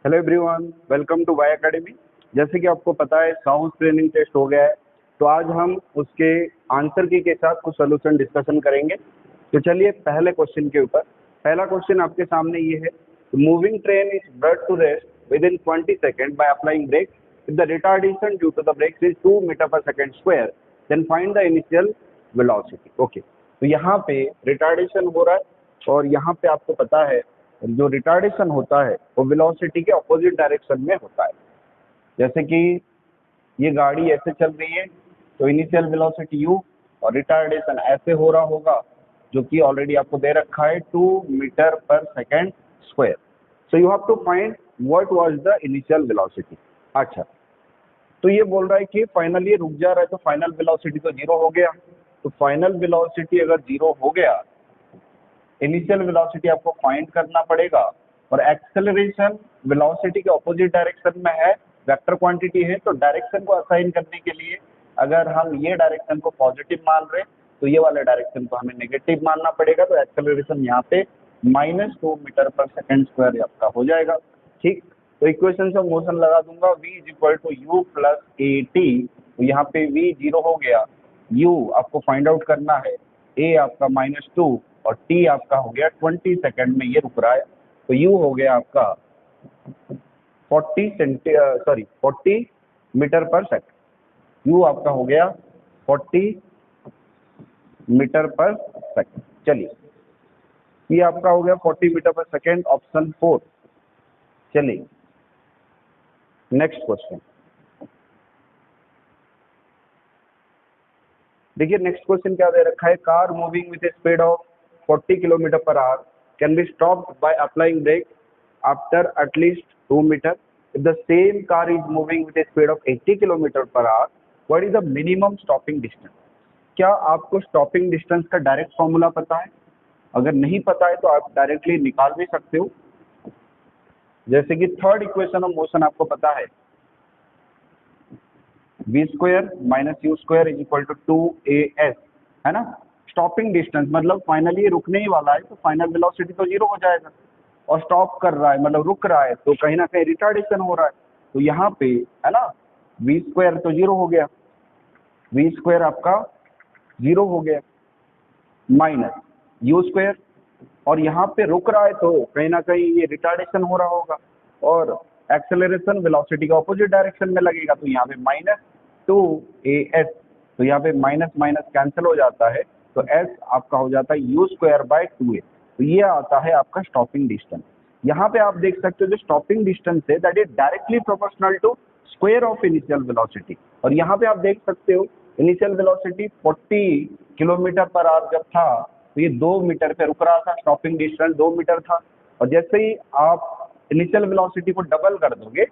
Hello everyone, welcome to Y academy. जैसे कि आपको पता है साउंड ट्रेनिंग टेस्ट हो गया है, तो आज हम उसके आंसर की के साथ कुछ सोल्यूशन डिस्कशन करेंगे। तो चलिए पहले क्वेश्चन के ऊपर। पहला क्वेश्चन आपके सामने ये है, moving train is brought to rest within 20 second by applying brake. If the retardation due to the brake is 2 metre per second square, then find the initial velocity. Okay, तो यहाँ पे retardation हो रहा है और यहाँ पे आपको पता है जो रिटार्डेशन होता है वो वेलोसिटी के अपोजिट डायरेक्शन में होता है। जैसे कि ये गाड़ी ऐसे चल रही है तो इनिशियल वेलोसिटी u और रिटार्डेशन ऐसे हो रहा होगा, जो कि ऑलरेडी आपको दे रखा है 2 metre per second square. So you have to find what was the initial velocity. अच्छा, तो ये बोल रहा है कि फाइनली रुक जा रहा है तो फाइनल वेलोसिटी तो जीरो हो गया। तो फाइनल वेलोसिटी अगर जीरो हो गया, इनिशियल वेलोसिटी आपको फाइंड करना पड़ेगा और एक्सेलरेशन वेलोसिटी के ऑपोजिट डायरेक्शन में है, वेक्टर क्वांटिटी है, तो डायरेक्शन को असाइन करने के लिए अगर हम ये डायरेक्शन को पॉजिटिव मान रहे तो ये वाले डायरेक्शन को हमें नेगेटिव मानना पड़ेगा। तो एक्सेलरेशन यहाँ पे -2 मीटर पर सेकेंड स्क्वायर आपका हो जाएगा। ठीक, तो इक्वेशन ऑफ मोशन लगा दूंगा, v is equal to u plus a t. तो यहाँ पे v जीरो हो गया, u आपको फाइंड आउट करना है, a आपका -2 और t आपका हो गया 20 सेकंड में ये रुक रहा है। तो u हो गया आपका 40 मीटर पर सेकंड। u आपका हो गया 40 मीटर पर सेकंड। चलिए, ये आपका हो गया 40 मीटर पर सेकंड, ऑप्शन 4। चलिए नेक्स्ट क्वेश्चन देखिए। नेक्स्ट क्वेश्चन क्या दे रखा है, car moving with speed of 40 kilometre per hour can be stopped by applying brake after at least 2 metre. If the same car is moving with speed of 80 kilometre per hour, what is the minimum stopping distance. क्या आपको stopping distance का direct formula पता है? अगर नहीं पता है तो आप डायरेक्टली निकाल भी सकते हो। जैसे कि थर्ड इक्वेशन ऑफ मोशन आपको पता है, v square minus u square is equal to 2as, है ना। स्टॉपिंग डिस्टेंस मतलब फाइनली रुकने ही वाला है तो फाइनल वेलोसिटी तो जीरो हो जाएगा, और स्टॉप कर रहा है मतलब रुक रहा है तो कहीं ना कहीं रिटार्डेशन हो रहा है। तो यहाँ पे है ना, v स्क्वायर तो जीरो हो गया, v स्क्वायर आपका जीरो हो गया माइनस यू स्क्वायर, और यहाँ पे रुक रहा है तो कहीं ना कहीं ये रिटार्डेशन हो रहा होगा, और एक्सेलरेशन वेलोसिटी के ऑपोजिट डायरेक्शन में लगेगा तो यहाँ पे -2as। तो यहाँ पे माइनस माइनस कैंसिल हो जाता है, तो s आपका हो जाता है u स्क्वायर बाय 2a। तो ये आता है आपका स्टॉपिंग डिस्टेंस। यहाँ पे आप देख सकते हो जो स्टॉपिंग डिस्टेंस है that is directly proportional to square of initial velocity. और यहाँ पे आप देख सकते हो initial velocity 40 kilometre per hour जब था तो ये 2 मीटर पे रुक रहा था, स्टॉपिंग डिस्टेंस 2 मीटर था। और जैसे ही आप इनिशियल वेलोसिटी को डबल कर दोगे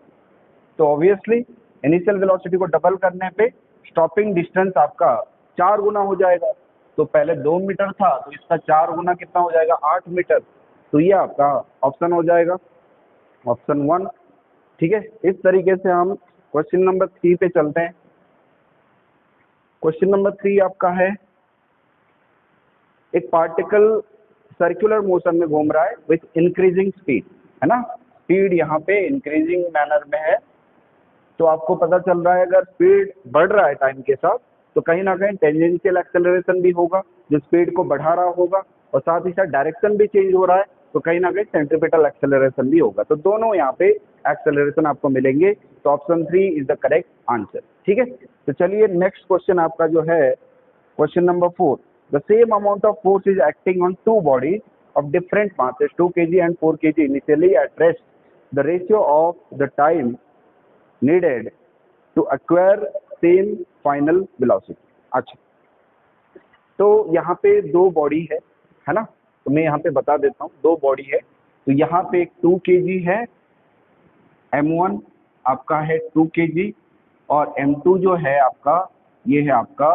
तो ऑब्वियसली इनिशियल वेलोसिटी को डबल करने पे स्टॉपिंग डिस्टेंस आपका 4 गुना हो जाएगा। तो पहले 2 मीटर था तो इसका 4 गुना कितना हो जाएगा, 8 मीटर। तो ये आपका ऑप्शन हो जाएगा, ऑप्शन 1। ठीक है, इस तरीके से हम क्वेश्चन नंबर 3 पे चलते हैं। क्वेश्चन नंबर 3 आपका है, एक पार्टिकल सर्कुलर मोशन में घूम रहा है विथ इंक्रीजिंग स्पीड, है ना। स्पीड यहाँ पे इंक्रीजिंग मैनर में है, तो आपको पता चल रहा है अगर स्पीड बढ़ रहा है टाइम के साथ तो कहीं ना कहीं टेंजेंशियल एक्सेलरेशन भी होगा जो स्पीड को बढ़ा रहा होगा, और साथ ही साथ डायरेक्शन भी चेंज हो रहा है तो कहीं ना कहीं सेंट्रीपिटल एक्सेलरेशन भी होगा। तो दोनों यहाँ पे एक्सेलरेशन आपको मिलेंगे। तो option 3 is the correct answer. ठीक है, तो चलिए नेक्स्ट क्वेश्चन आपका जो है question number 4। The same amount of force is acting on two bodies of different masses, 2 kg and 4 kg initially at rest. The ratio of the time needed to acquire same final velocity. अच्छा, तो यहाँ पे दो body है ना, तो मैं यहाँ पे बता देता हूँ, दो बॉडी है। तो यहाँ पे एक 2 kg है, m1 आपका है 2 kg, और m2 जो है आपका ये है आपका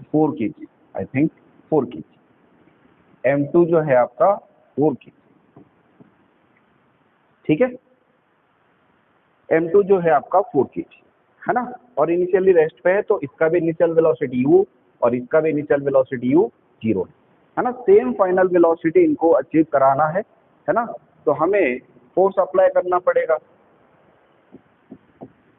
4 kg, I think 4 kg। m2 जो है आपका 4 kg। ठीक है, m2 जो है आपका 4 kg, है ना, और इनिशियली रेस्ट पे है तो इसका भी इनिशियल वेलोसिटी u और इसका भी इनिशियल वेलोसिटी u 0 है ना। सेम फाइनल वेलोसिटी इनको अचीव कराना है ना। तो हमें फोर्स अप्लाई करना पड़ेगा।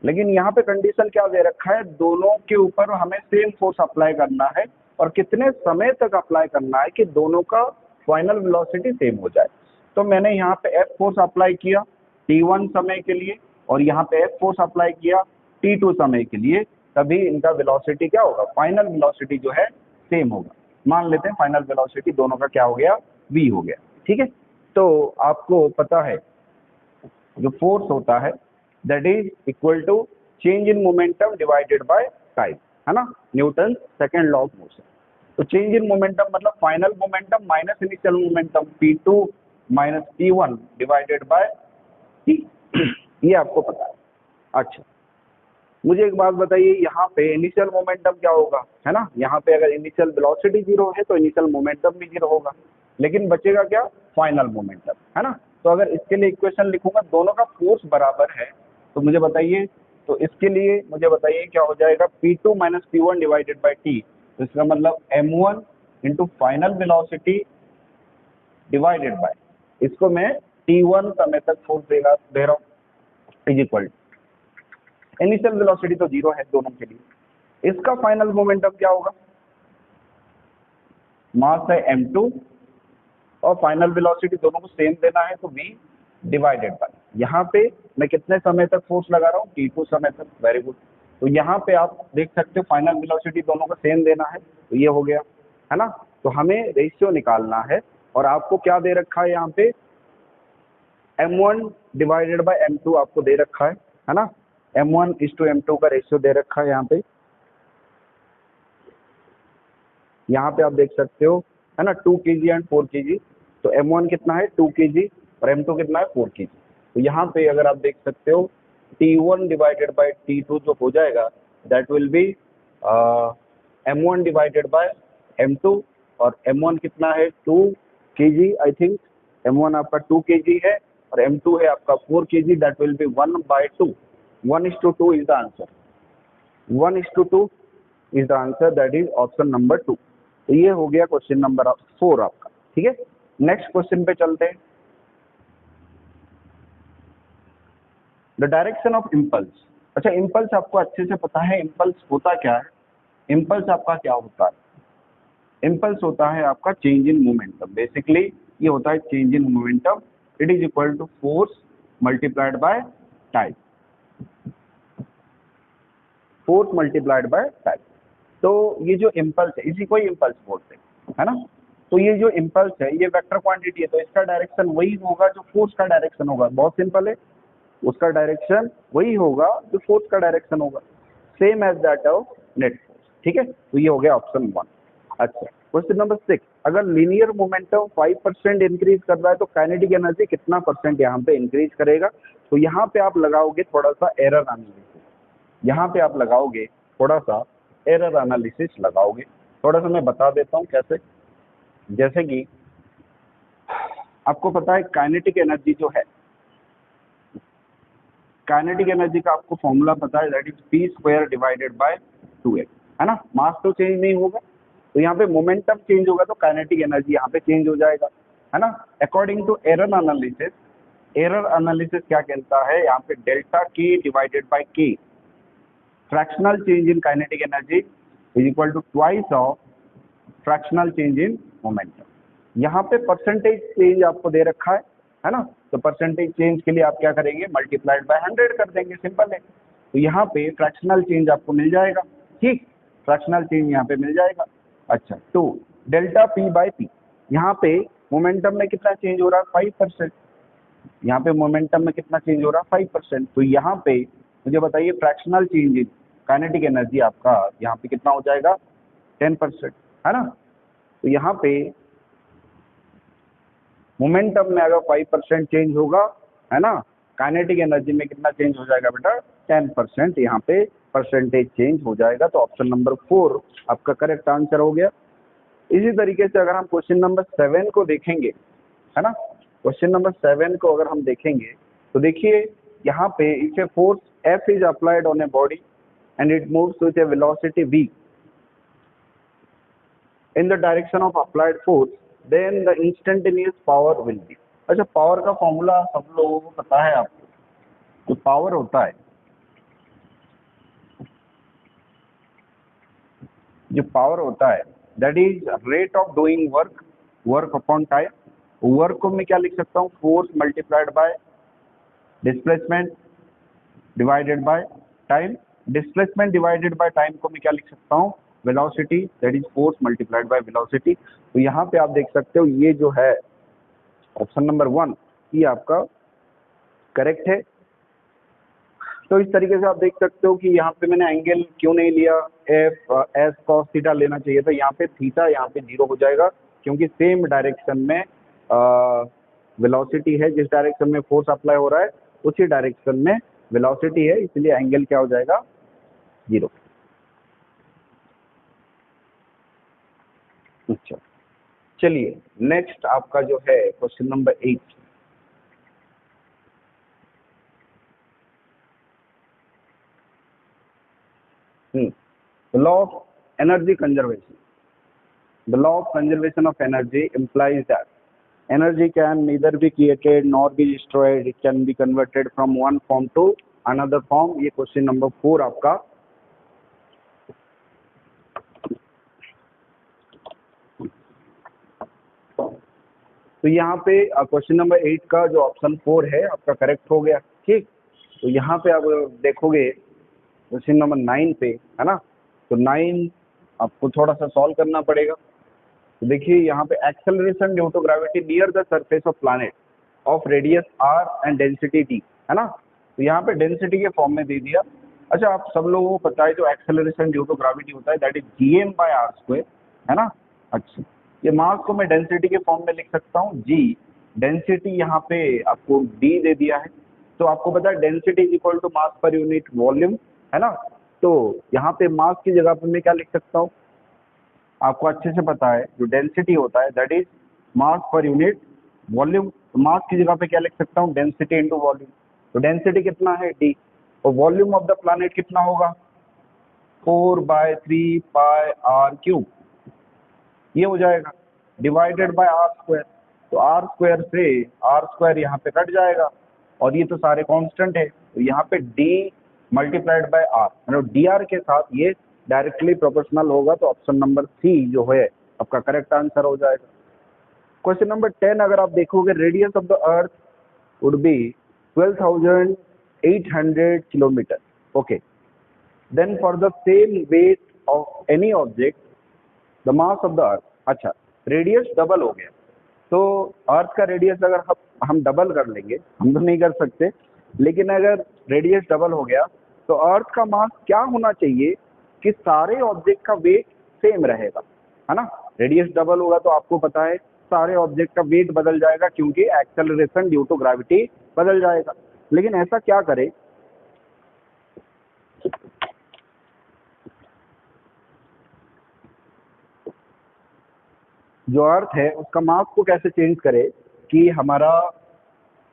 लेकिन यहाँ पे कंडीशन क्या दे रखा है, दोनों के ऊपर हमें सेम फोर्स अप्लाई करना है और कितने समय तक अप्लाई करना है कि दोनों का फाइनल वेलोसिटी सेम हो जाए। तो मैंने यहाँ पे एफ फोर्स अप्लाई किया t1 समय के लिए और यहाँ पे एफ फोर्स अप्लाई किया t2 समय के लिए, तभी इनका वेलोसिटी क्या होगा, फाइनल वेलोसिटी जो है सेम होगा। मान लेते हैं फाइनल वेलोसिटी दोनों का क्या हो गया, v हो गया। ठीक है, तो आपको पता है जो फोर्स होता है that is equal to change in momentum divided by time, है ना, Newton second law of motion. तो चेंज इन मोमेंटम मतलब final momentum minus initial momentum p2 minus p1 divided by t, ये आपको पता है। अच्छा, मुझे एक बात बताइए, यहाँ पे इनिशियल मोमेंटम क्या होगा, है ना, यहाँ पे अगर इनिशियल वेलोसिटी 0 है तो इनिशियल मोमेंटम भी 0 होगा, लेकिन बचेगा क्या, फाइनल मोमेंटम, है ना। तो अगर इसके लिए इक्वेशन लिखूंगा, दोनों का फोर्स बराबर है, तो मुझे बताइए, तो इसके लिए मुझे बताइए क्या हो जाएगा, p2 minus p1 divided by t। तो इसका मतलब m1 into final velocity divided by, इसको मैं t1 समय तक फोर्स दे रहा हूँ is equal to initial velocity तो 0 है दोनों के लिए, इसका फाइनल मोमेंटम क्या होगा, मास है m2 और फाइनल वेलोसिटी दोनों को सेम देना है तो v डिवाइडेड बाय, यहाँ पे मैं कितने समय तक फोर्स लगा रहा हूँ, t2 समय तक। वेरी गुड, तो यहाँ पे आप देख सकते हो फाइनल वेलोसिटी दोनों को सेम देना है, तो ये हो गया, है ना। तो हमें रेशियो निकालना है और आपको क्या दे रखा है यहाँ पे, m1 डिवाइडेड बाय m2 आपको दे रखा है ना, m1 इज टू m2 का रेशियो दे रखा है यहाँ पे आप देख सकते हो, है ना, 2 kg एंड 4 kg। तो m1 कितना है 2 kg और m2 कितना है 4 kg। तो यहाँ पे अगर आप देख सकते हो t1 डिवाइडेड बाय t2 जो हो जाएगा that will B m1 divided by m2, और m1 कितना है 2 kg, आई थिंक m1 आपका 2 kg है और m2 है आपका 4 kg, that will B 1/2, 1:2 is the answer, 1:2 is the answer, that is option number 2। तो ये हो गया क्वेश्चन नंबर 4 आपका। ठीक है, नेक्स्ट क्वेश्चन पे चलते हैं। The direction of impulse. अच्छा, इम्पल्स आपको अच्छे से पता है, इम्पल्स होता क्या है, इम्पल्स आपका क्या होता है, इम्पल्स होता है आपका चेंज इन मोमेंटम। बेसिकली ये होता है change in momentum, it is equal to force multiplied by time, force multiplied by time. तो ये जो इम्पल्स है इसी को इम्पल्स बोलते हैं, है ना। तो ये जो इम्पल्स है ये वेक्टर क्वांटिटी है, तो इसका डायरेक्शन वही होगा जो फोर्स का डायरेक्शन होगा। बहुत सिंपल है, उसका डायरेक्शन वही होगा जो फोर्स का डायरेक्शन होगा, same as that of net force. ठीक है, तो ये हो गया ऑप्शन 1। अच्छा, क्वेश्चन नंबर 6, अगर लीनियर मोमेंटम 5% इंक्रीज कर रहा है तो काइनेटिक एनर्जी कितना परसेंट यहाँ पे इंक्रीज करेगा। तो यहाँ पे आप लगाओगे थोड़ा सा एरर एनालिसिस, यहाँ पे आप लगाओगे थोड़ा सा एरर एनालिसिस लगाओगे। थोड़ा सा मैं बता देता हूँ कैसे। जैसे कि आपको पता है काइनेटिक एनर्जी जो है, काइनेटिक एनर्जी का आपको फॉर्मूला पता है, that is p² divided by 2x, है ना। मास तो चेंज नहीं होगा, तो यहाँ पे मोमेंटम चेंज होगा तो काइनेटिक एनर्जी यहाँ पे चेंज हो जाएगा, है ना। According to error analysis, error analysis क्या कहता है, यहाँ पे delta k divided by k, fractional change in kinetic energy is equal to twice of fractional change in momentum. यहाँ पे परसेंटेज चेंज आपको दे रखा है ना, तो परसेंटेज चेंज के लिए आप क्या करेंगे, मल्टीप्लाइड बाय 100 कर देंगे, सिंपल है। तो यहाँ पे फ्रैक्शनल चेंज आपको मिल जाएगा, ठीक, फ्रैक्शनल चेंज यहाँ पे मिल जाएगा। अच्छा, तो डेल्टा p बाय p, यहाँ पे मोमेंटम में कितना चेंज हो रहा है 5%, यहाँ पे मोमेंटम में कितना चेंज हो रहा है 5%। तो यहाँ पे मुझे बताइए fractional change in kinetic energy आपका यहाँ पे कितना हो जाएगा 10%, है ना। तो यहाँ पे मोमेंटम में अगर 5% चेंज होगा, है ना, काइनेटिक एनर्जी में कितना चेंज हो जाएगा बेटा 10%, यहाँ पे परसेंटेज चेंज हो जाएगा। तो ऑप्शन नंबर 4 आपका करेक्ट आंसर हो गया। इसी तरीके से अगर हम क्वेश्चन नंबर 7 को देखेंगे, है ना, क्वेश्चन नंबर 7 को अगर हम देखेंगे तो देखिए यहाँ पे if a force F is applied on a body and it moves with A velocity v in the direction of applied force, then the instantaneous power will be, अच्छा, पावर का फॉर्मूला सब लोगों को पता है आपको? जो पावर होता है, जो पावर होता है that is rate of doing work, work upon time. Work को मैं क्या लिख सकता हूँ? Force multiplied bye displacement divided by time. Displacement divided by time को मैं क्या लिख सकता हूँ? Velocity, that is force multiplied by velocity. तो यहाँ पे आप देख सकते हो ये जो है ऑप्शन नंबर 1 ये आपका करेक्ट है। तो इस तरीके से आप देख सकते हो कि यहाँ पे मैंने एंगल क्यों नहीं लिया, एफ एस कॉस थीटा लेना चाहिए था। यहाँ पे थीटा यहाँ पे 0 हो जाएगा क्योंकि सेम डायरेक्शन में वेलोसिटी है। जिस डायरेक्शन में फोर्स अप्लाई हो रहा है उसी डायरेक्शन में वेलोसिटी है, इसलिए एंगल क्या हो जाएगा? 0। अच्छा, चलिए नेक्स्ट आपका जो है question number 8। The law of energy conservation. The law of conservation of energy implies that energy can neither be created nor be destroyed. It can be converted from one form to another form. ये question number 4 आपका। तो यहाँ पे question number 8 का जो option 4 है आपका correct हो गया। ठीक, तो यहाँ पे आप देखोगे क्वेश्चन नंबर 9 पे, है ना? तो 9 आपको थोड़ा सा सॉल्व करना पड़ेगा। तो देखिए यहाँ पे acceleration due to gravity near the surface of planet of radius r and density d, है ना? तो यहाँ पे डेंसिटी के फॉर्म में दे दिया। अच्छा, आप सब लोगों को पता है जो एक्सेलरेशन ड्यू टू ग्रेविटी होता है दैट इज gm/r², है ना? अच्छा, ये मास को मैं डेंसिटी के फॉर्म में लिख सकता हूँ g। डेंसिटी यहाँ पे आपको d दे दिया है, तो आपको पता है density is equal to mass per unit volume, है ना? तो यहाँ पे मास की जगह पे मैं क्या लिख सकता हूँ? आपको अच्छे से पता है जो डेंसिटी होता है that is mass per unit volume. तो मास की जगह पे क्या लिख सकता हूँ? Density into volume. तो डेंसिटी कितना है? d। और वॉल्यूम ऑफ द प्लैनेट कितना होगा? 4/3πr³, ये हो जाएगा डिवाइडेड बाय r²। तो r² से r² यहाँ पे कट जाएगा और ये तो सारे कांस्टेंट है, तो यहाँ पे d मल्टीप्लाइड बाय r, मतलब dr के साथ ये डायरेक्टली प्रोपोर्शनल होगा। तो ऑप्शन नंबर सी जो है आपका करेक्ट आंसर हो जाएगा। क्वेश्चन नंबर 10 अगर आप देखोगे, radius of the earth would be 12,800 kilometre. Okay, then for the same weight of any object the mass of the earth. अच्छा, रेडियस डबल हो गया, तो अर्थ का रेडियस अगर हम डबल कर लेंगे, हम तो नहीं कर सकते, लेकिन अगर रेडियस डबल हो गया तो अर्थ का मास क्या होना चाहिए कि सारे ऑब्जेक्ट का वेट सेम रहेगा, है ना? रेडियस डबल होगा तो आपको पता है सारे ऑब्जेक्ट का वेट बदल जाएगा क्योंकि एक्सेलरेशन ड्यू टू ग्रेविटी बदल जाएगा। लेकिन ऐसा क्या करे, जो अर्थ है उसका मास को कैसे चेंज करे कि हमारा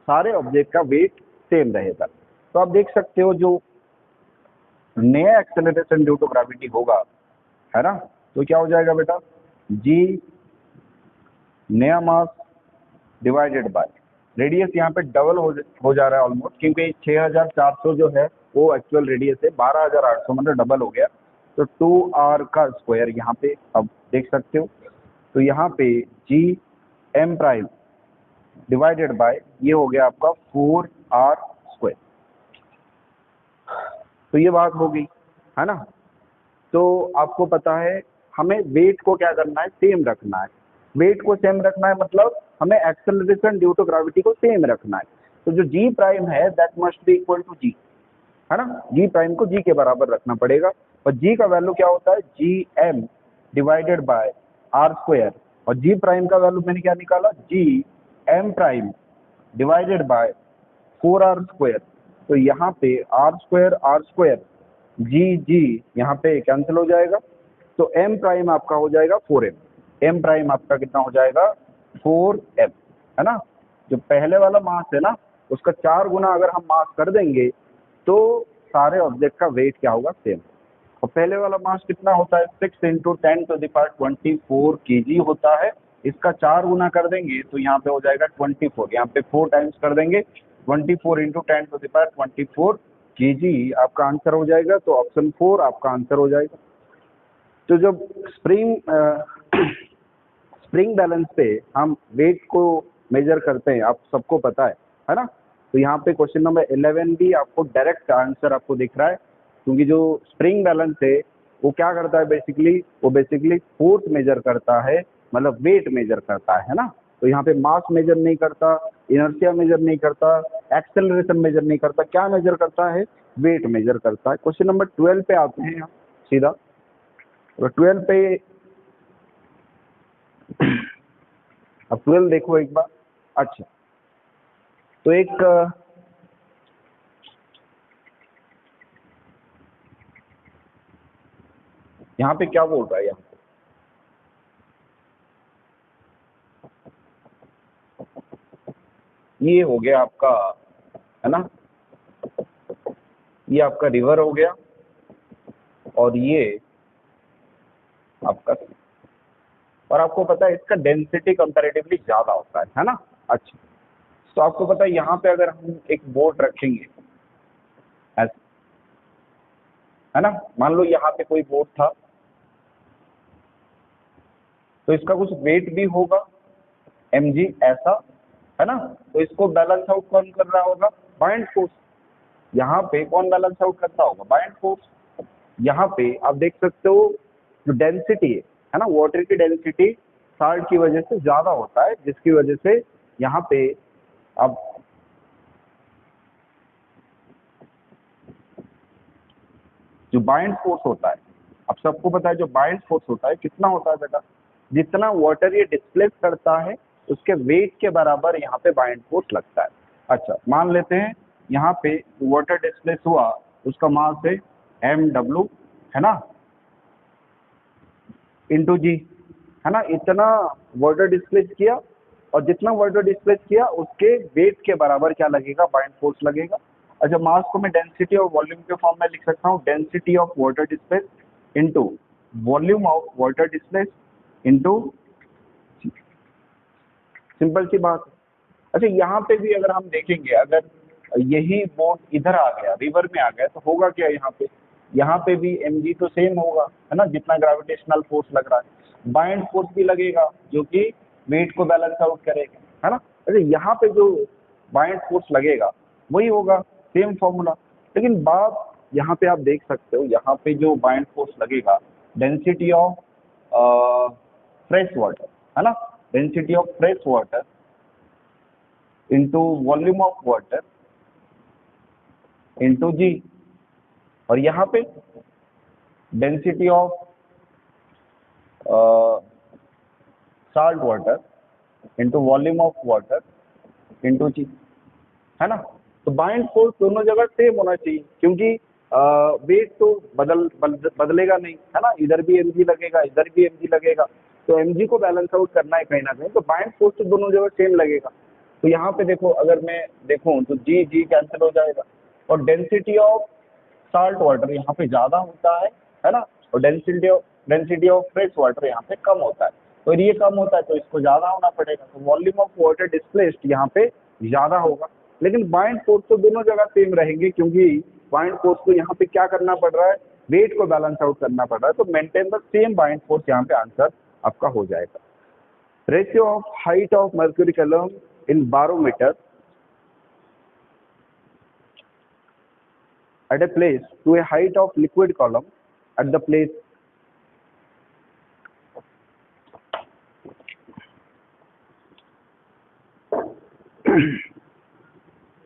सारे ऑब्जेक्ट का वेट सेम रहेगा। तो आप देख सकते हो जो नया एक्सेलरेशन ड्यू टू ग्रेविटी होगा, है ना? तो क्या हो जाएगा बेटा? जी नया मास डिवाइडेड बाय रेडियस, यहाँ पे डबल हो जा रहा है ऑलमोस्ट, क्योंकि 6400 जो है वो एक्चुअल रेडियस है, 12800 मतलब डबल हो गया। तो 2r का स्क्वायर यहाँ पे अब देख सकते हो। तो यहाँ पे G M prime divided by ये हो गया आपका 4r²। तो ये बात हो गई, है ना? तो आपको पता है हमें वेट को क्या करना है? सेम रखना है। वेट को सेम रखना है मतलब हमें एक्सेलरेशन ड्यू टू ग्रेविटी को सेम रखना है। तो जो जी प्राइम है that must be equal to g, है ना? जी प्राइम को जी के बराबर रखना पड़ेगा। और जी का वैल्यू क्या होता है? G M divided by r²। और जी प्राइम का वैल्यू मैंने क्या निकाला? G M prime divided by 4r²। तो यहाँ पे r² जी जी यहाँ पे कैंसिल हो जाएगा, तो m प्राइम आपका हो जाएगा 4m। m प्राइम आपका कितना हो जाएगा? 4m, है ना? जो पहले वाला मास है ना उसका 4 गुना अगर हम मास कर देंगे तो सारे ऑब्जेक्ट का वेट क्या होगा? सेम। और पहले वाला मास कितना होता है? 6 × 10⁻24 kg होता है, इसका 4 गुना कर देंगे तो यहाँ पे हो जाएगा 24, यहाँ पे 4 टाइम्स कर देंगे, 24 इंटू 10⁻24 केजी आपका आंसर हो जाएगा। तो ऑप्शन 4 आपका आंसर हो जाएगा। तो जब स्प्रिंग बैलेंस पे हम वेट को मेजर करते हैं, आप सबको पता है ना। तो यहाँ पे क्वेश्चन नंबर 11 भी आपको डायरेक्ट आंसर आपको दिख रहा है, क्योंकि जो स्प्रिंग बैलेंस है वो क्या करता है बेसिकली, वो बेसिकली फोर्स मेजर करता है, मतलब वेट मेजर करता है ना। तो यहाँ पे मास मेजर नहीं करता, इनर्शिया मेजर नहीं करता, एक्सेलरेशन मेजर नहीं करता, क्या मेजर करता है, वेट मेजर करता है। क्वेश्चन नंबर 12 पे आते हैं हम सीधा। तो 12 पे अब 12 देखो एक बार। अच्छा, तो एक यहाँ पे क्या बोल रहा है, यहाँ पे ये हो गया आपका, है ना, ये आपका रिवर हो गया और ये आपका, और आपको पता है इसका डेंसिटी कंपैरेटिवली ज्यादा होता है ना। अच्छा, तो आपको पता है यहाँ पे अगर हम एक बोट रखेंगे ऐसे, है ना, मान लो यहाँ पे कोई बोट था, तो इसका कुछ वेट भी होगा mg ऐसा, है ना। तो इसको बैलेंस आउट कौन कर रहा होगा, बाइंड फोर्स। यहाँ पे कौन बैलेंस आउट करता होगा, बाइंड फोर्स। यहाँ पे आप देख सकते हो जो डेंसिटी है ना, वाटर की डेंसिटी साल्ट की वजह से ज्यादा होता है, जिसकी वजह से यहाँ पे अब जो बाइंड फोर्स होता है, अब सबको पता है जो बाइंड फोर्स होता है कितना होता है बेटा, जितना वाटर ये डिस्प्लेस करता है उसके वेट के बराबर यहाँ पे बाइंड फोर्स लगता है। अच्छा, मान लेते हैं यहाँ पे वाटर डिस्प्लेस हुआ, उसका मास है mw, है ना, इंटू जी, है ना, इतना वाटर डिस्प्लेस किया, और जितना वाटर डिस्प्लेस किया उसके वेट के बराबर क्या लगेगा, बाइंड फोर्स लगेगा। अच्छा, मास को मैं डेंसिटी और वॉल्यूम के फॉर्म में लिख सकता हूँ, density of water displace into volume of water displace into, simple सी बात है। अच्छा, यहाँ पे भी अगर हम देखेंगे, अगर यही बोट इधर आ गया, रिवर में आ गया, तो होगा क्या यहाँ पे भी mg तो सेम होगा, है ना, जितना ग्रेविटेशनल फोर्स लग रहा है, बाइंड फोर्स भी लगेगा जो कि वेट को बैलेंस आउट करेगा, है ना। अच्छा, यहाँ पे जो बाइंड फोर्स लगेगा वही होगा, सेम फॉर्मूला। लेकिन बात यहाँ पे आप देख सकते हो, यहाँ पे जो बाइंड फोर्स लगेगा, डेंसिटी ऑफ फ्रेश वाटर, है ना, density of fresh water into volume of water into g, और यहाँ पे density of salt water into volume of water into g, है ना। तो बाइंड फोर्स दोनों जगह सेम होना चाहिए, क्योंकि वेट तो बदलेगा नहीं, है ना, इधर भी mg लगेगा, इधर भी mg लगेगा, तो mg को बैलेंस आउट करना है कहीं ना कहीं, तो बाइंड फोर्स तो दोनों जगह सेम लगेगा। तो यहाँ पे देखो, अगर मैं देखूँ तो जी जी कैंसिल हो जाएगा, और डेंसिटी ऑफ साल्ट वाटर यहाँ पे ज्यादा होता है ना, और डेंसिटी ऑफ फ्रेश वाटर यहाँ पे कम होता है, तो ये कम होता है तो इसको ज्यादा होना पड़ेगा, तो वॉल्यूम ऑफ वाटर डिस्प्लेस्ड यहाँ पे ज्यादा होगा। लेकिन बाइंड फोर्स तो दोनों जगह सेम रहेंगे, क्योंकि बाइंड फोर्स को यहाँ पे क्या करना पड़ रहा है, वेट को बैलेंस आउट करना पड़ रहा है, तो maintain the same bind force यहाँ पे आंसर आपका हो जाएगा। Ratio of height of mercury column in barometer at a place to a height of liquid column at the place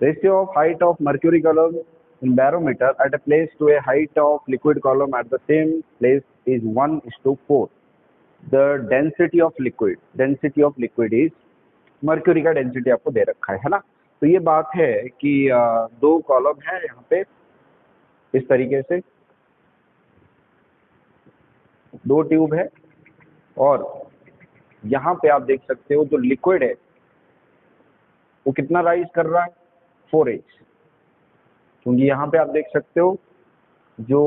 ratio of height of mercury column in barometer at a place to a height of liquid column at the same place is 1:4. The density of liquid is mercury का density आपको दे रखा है ना। तो ये बात है कि दो कॉलम है यहाँ पे, इस तरीके से दो ट्यूब है, और यहाँ पे आप देख सकते हो जो लिक्विड है वो कितना राइज कर रहा है, 4h, क्योंकि यहाँ पे आप देख सकते हो जो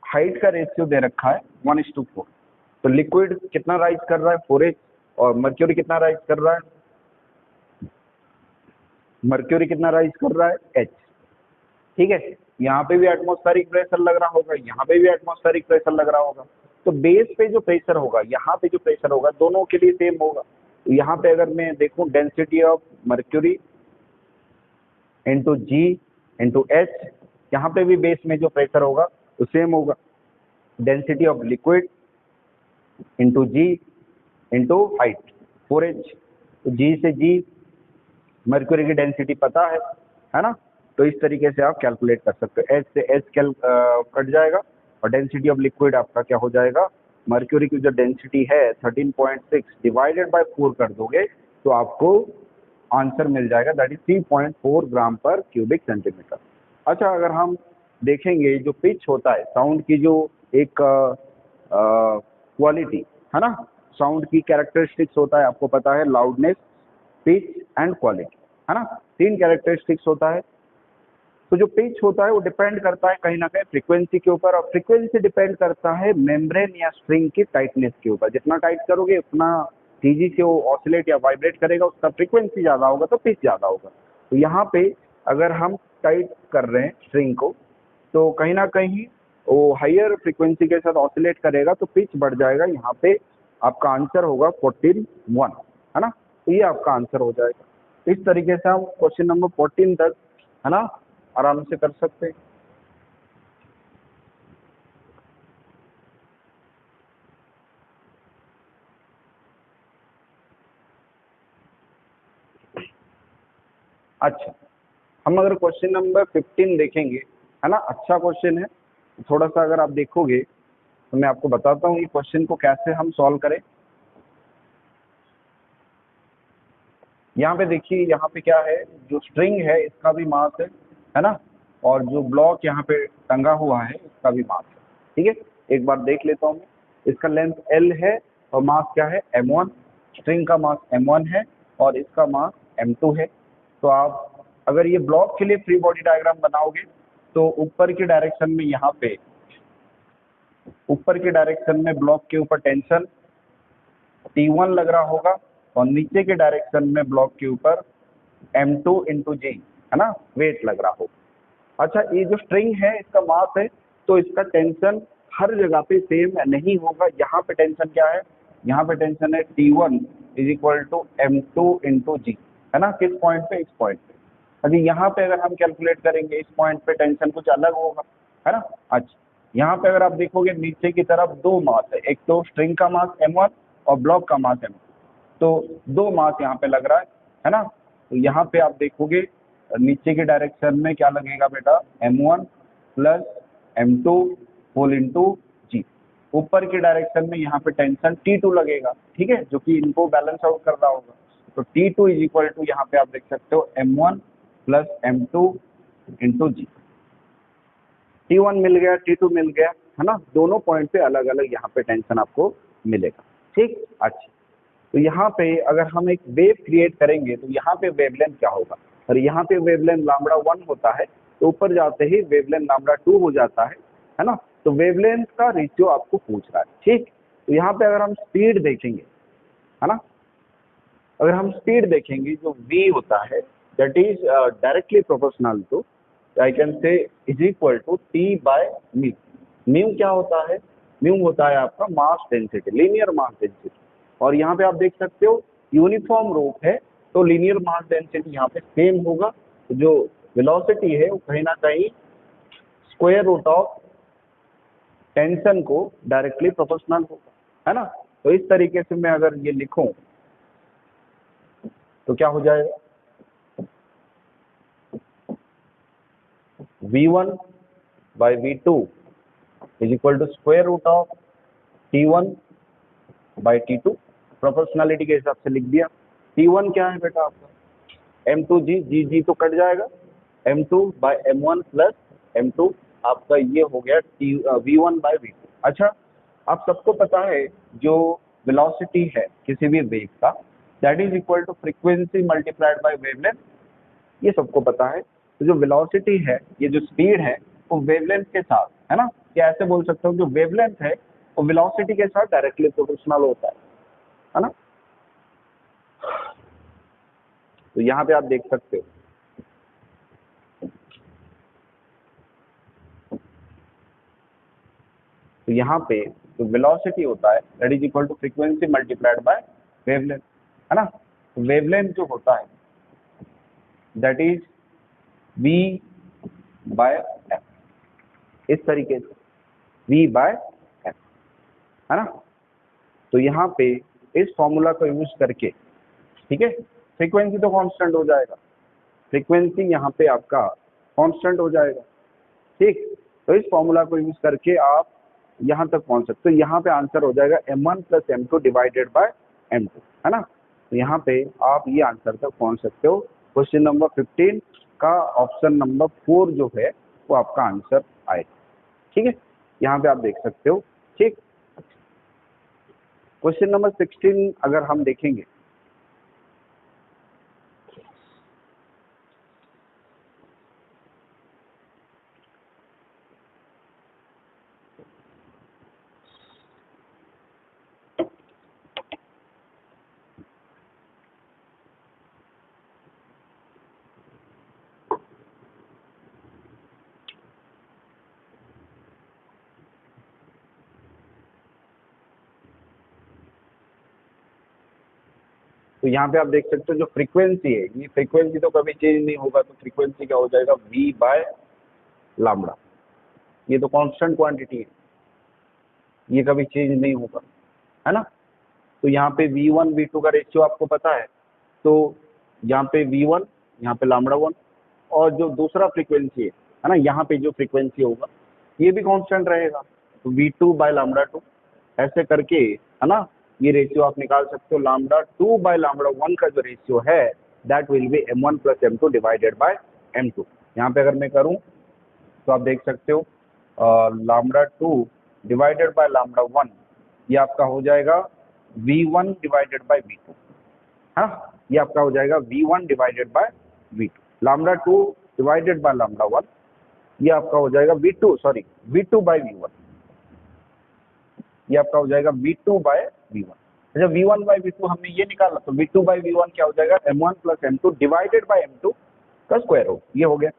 हाइट का रेशियो दे रखा है 1:4, तो लिक्विड कितना राइज कर रहा है, 4h, और मर्क्यूरी कितना राइज कर रहा है, मर्क्यूरी कितना राइज कर रहा है, एच। ठीक है, यहाँ पे भी एटमॉस्फेरिक प्रेशर लग रहा होगा, यहाँ पे भी एटमॉस्फेरिक प्रेशर लग रहा होगा। तो बेस पे जो प्रेशर होगा, यहाँ पे जो प्रेशर होगा, दोनों के लिए सेम होगा। तो यहाँ पे अगर मैं देखूं density of mercury into g into h, यहाँ पे भी बेस में जो प्रेशर होगा वो सेम होगा। Density of liquid into g into height 4h। तो जी से जी मर्क्यूरी की डेंसिटी पता है ना। तो इस तरीके से आप कैलकुलेट कर सकते हो, एच से एच कट जाएगा और डेंसिटी ऑफ लिक्विड आपका क्या हो जाएगा, मर्क्यूरी की जो डेंसिटी है 13.6 डिवाइडेड बाय 4 कर दोगे तो आपको आंसर मिल जाएगा, दैट इज 3.4 ग्राम पर क्यूबिक सेंटीमीटर। अच्छा, अगर हम देखेंगे जो पिच होता है साउंड की, जो एक क्वालिटी है ना, साउंड की कैरेक्टरिस्टिक्स होता है, आपको पता है लाउडनेस, पिच एंड क्वालिटी, है ना, 3 कैरेक्टरिस्टिक्स होता है। तो जो पिच होता है वो डिपेंड करता है कहीं ना कहीं फ्रीक्वेंसी के ऊपर, और फ्रीक्वेंसी डिपेंड करता है मेम्ब्रेन या स्ट्रिंग की टाइटनेस के ऊपर। जितना टाइट करोगे उतना तेजी से वो ऑसिलेट या वाइब्रेट करेगा, उसका फ्रीक्वेंसी ज़्यादा होगा तो पिच ज़्यादा होगा। तो यहाँ पे अगर हम टाइट कर रहे हैं स्ट्रिंग को तो कहीं ना कहीं वो हाइयर फ्रीक्वेंसी के साथ ऑसिलेट करेगा तो पिच बढ़ जाएगा। यहाँ पे आपका आंसर होगा 14.1, है ना। तो ये आपका आंसर हो जाएगा। इस तरीके से हम क्वेश्चन नंबर 14 तक, है ना, आराम से कर सकते हैं। अच्छा, हम अगर क्वेश्चन नंबर 15 देखेंगे, है ना, अच्छा क्वेश्चन है। थोड़ा सा अगर आप देखोगे तो मैं आपको बताता हूँ ये क्वेश्चन को कैसे हम सॉल्व करें। यहाँ पे देखिए, यहाँ पे क्या है, जो स्ट्रिंग है इसका भी मास है ना, और जो ब्लॉक यहाँ पे टंगा हुआ है इसका भी मास है। ठीक है, एक बार देख लेता हूँ मैं। इसका लेंथ L है और मास क्या है, m1। स्ट्रिंग का मास m1 है और इसका मास m2 है। तो आप अगर ये ब्लॉक के लिए फ्री बॉडी डायग्राम बनाओगे तो ऊपर की डायरेक्शन में, यहाँ पे ऊपर की डायरेक्शन में ब्लॉक के ऊपर टेंशन T1 लग रहा होगा और नीचे के डायरेक्शन में ब्लॉक के ऊपर m2 इंटू जी, है ना, वेट लग रहा होगा। अच्छा, ये जो स्ट्रिंग है इसका मास है तो इसका टेंशन हर जगह पे सेम नहीं होगा। यहाँ पे टेंशन क्या है, यहाँ पे टेंशन है T1 is equal to m2 into g, है ना, किस पॉइंट पे, इस पॉइंट पे। अभी यहाँ पे अगर हम कैलकुलेट करेंगे इस पॉइंट पे टेंशन कुछ अलग होगा, है ना। अच्छा, यहाँ पे अगर आप देखोगे नीचे की तरफ दो मास है, एक तो स्ट्रिंग का मास m1 और ब्लॉक का मास m2। तो दो मास यहाँ पे लग रहा है ना। तो यहाँ पे आप देखोगे नीचे के डायरेक्शन में क्या लगेगा बेटा, m1 plus m2 whole into जी। ऊपर के डायरेक्शन में यहाँ पे टेंशन T2 लगेगा, ठीक है, जो कि इनको बैलेंस आउट कर रहा होगा। तो T2 इज इक्वल टू, यहाँ पे आप देख सकते हो m1 प्लस m2 इंटू जी। T1 मिल गया, T2 मिल गया, है ना। दोनों पॉइंट पे अलग अलग यहाँ पे टेंशन आपको मिलेगा। ठीक, अच्छा, तो यहाँ पे अगर हम एक वेव क्रिएट करेंगे तो यहाँ पे वेवलेंथ क्या होगा, और यहाँ पे वेवलेंथ लैम्बडा 1 होता है, तो ऊपर जाते ही वेवलेंथ लैम्बडा 2 हो जाता है ना। तो वेवलेंथ का रेशियो आपको पूछ रहा है। ठीक, तो यहाँ पे अगर हम स्पीड देखेंगे, है ना, अगर हम स्पीड देखेंगे, जो v होता है that is directly proportional to, I can say is equal to t by mu. Mu क्या होता है, म्यू होता है आपका mass density, linear mass density. और यहाँ पे आप देख सकते हो यूनिफॉर्म रोप है तो लीनियर मास डेंसिटी यहाँ पे सेम होगा। तो जो वेलोसिटी है वो कहीं ना कहीं स्क्वायर रूट ऑफ टेंशन को डायरेक्टली प्रोपोर्शनल होगा, है ना। तो इस तरीके से मैं अगर ये लिखूं तो क्या हो जाएगा, v1 by v2 is equal to square root of t1 by t2। Proportionality के हिसाब से लिख दिया। t1 क्या है बेटा आपका m2g, जी तो कट जाएगा, m2 by m1 plus m2, आपका ये हो गया v1 बाई v2। अच्छा, आप सबको पता है जो वेलोसिटी है किसी भी वेव का that is equal to frequency multiplied by wavelength, ये सबको पता है। तो जो वेलोसिटी है, ये जो स्पीड है, वो वेवलेंथ के साथ, है ना, या ऐसे बोल सकते हो जो वेवलेंथ है वो वेलोसिटी के साथ डायरेक्टली प्रोपोर्शनल होता है ना। तो यहाँ पे आप देख सकते हो, तो यहाँ पे जो वेलोसिटी होता है that is equal to frequency multiplied by wavelength, है ना। वेवलेंथ जो होता है that is v by f, इस तरीके से v बाय f, है ना। तो यहाँ पे इस फॉर्मूला को यूज करके, ठीक है, फ्रीक्वेंसी तो कांस्टेंट हो जाएगा, फ्रीक्वेंसी यहाँ पे आपका कांस्टेंट हो जाएगा, ठीक। तो इस फॉर्मूला को यूज करके आप यहाँ तक पहुंच सकते हो। यहाँ पे आंसर हो जाएगा m1 plus m2 divided by m2, है ना। तो यहाँ पे आप ये आंसर तक पहुंच सकते हो। क्वेश्चन नंबर 15 का ऑप्शन नंबर 4 जो है वो आपका आंसर आएगा, ठीक है। यहाँ पे आप देख सकते हो, ठीक। क्वेश्चन नंबर 16 अगर हम देखेंगे, तो यहाँ पे आप देख सकते हो जो फ्रीक्वेंसी है, ये फ्रीक्वेंसी तो कभी चेंज नहीं होगा, तो फ्रीक्वेंसी क्या हो जाएगा v बाय लैम्बडा, ये तो कांस्टेंट क्वांटिटी है, ये कभी चेंज नहीं होगा, है ना। तो यहाँ पे v1 v2 का रेशियो आपको पता है, तो यहाँ पे v1, यहाँ पे लैम्बडा 1, और जो दूसरा फ्रीक्वेंसी है ना, यहाँ पे जो फ्रीक्वेंसी होगा ये भी कांस्टेंट रहेगा, तो v2 बाय लैम्बडा 2, ऐसे करके, है ना, ये रेशियो आप निकाल सकते हो। लैम्बडा 2 बाय लैम्बडा 1 का जो रेशियो है that will B m1 plus m2 divided by m2। यहाँ पे अगर मैं करूँ तो आप देख सकते हो लैम्बडा 2 डिवाइडेड बाय लैम्बडा 1, ये आपका हो जाएगा v1 डिवाइडेड बाय v2, हाँ, ये आपका हो जाएगा v1 divided by v2। Lambda 2 divided by lambda 1, ये आपका हो जाएगा v2 बाय v1, ये आपका हो जाएगा v2 बाय v1। अच्छा, v1 बाय v2 हमने ये निकाला, तो v2 बाय v1 क्या हो जाएगा m1 plus m2 divided by m2 का स्क्वायर हो, ये हो गया।